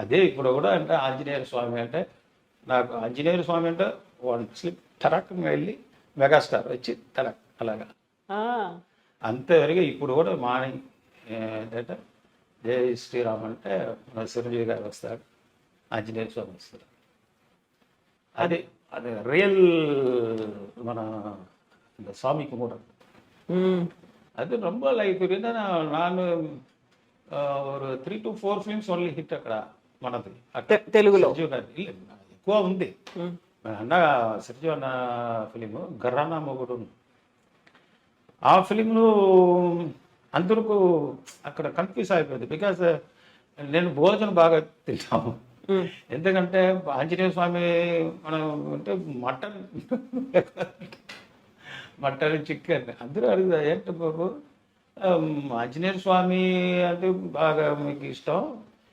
అదే ఇప్పుడు కూడా అంటే ఆంజనేయ స్వామి అంటే నాకు ఆంజనేయ స్వామి అంటే వన్ స్లిప్ తరక్గా వెళ్ళి మెగాస్టార్ వచ్చి తరక్ అలాగా అంతవరకు ఇప్పుడు కూడా మార్నింగ్ ఏంటంటే జై శ్రీరామ్ అంటే మన చిరంజీవి గారు వస్తారు, ఆంజనేయ స్వామి వస్తారు. అది అది రియల్ మన இந்த சாமி கும்பிடுறது. அது ரொம்ப லைக் என்னன்னா நான் ஒரு 3 to 4 ఫిల్మ్స్ ఓన్లీ హిట్ అక్కడ మనది తెలుగులో. చిరంజీవి గారి ಇಲ್ಲ ఎక్కువ ఉంది. అన్న చిరంజీవి అన్న ఫిలిం గర్రానా మొగుడు, ఆ ఫిలింలో అందరికీ అక్కడ కన్ఫ్యూజ్ అయిపోయింది. బికాజ్ నేను భోజనం బాగా తింటాము, ఎందుకంటే ఆంజనేయ స్వామి మనం అంటే మటన్ మటన్ చికెన్ అందరూ అడుగుతారు ఏంటి బాబు ఆంజనేయ స్వామి అంటే బాగా మీకు ఇష్టం,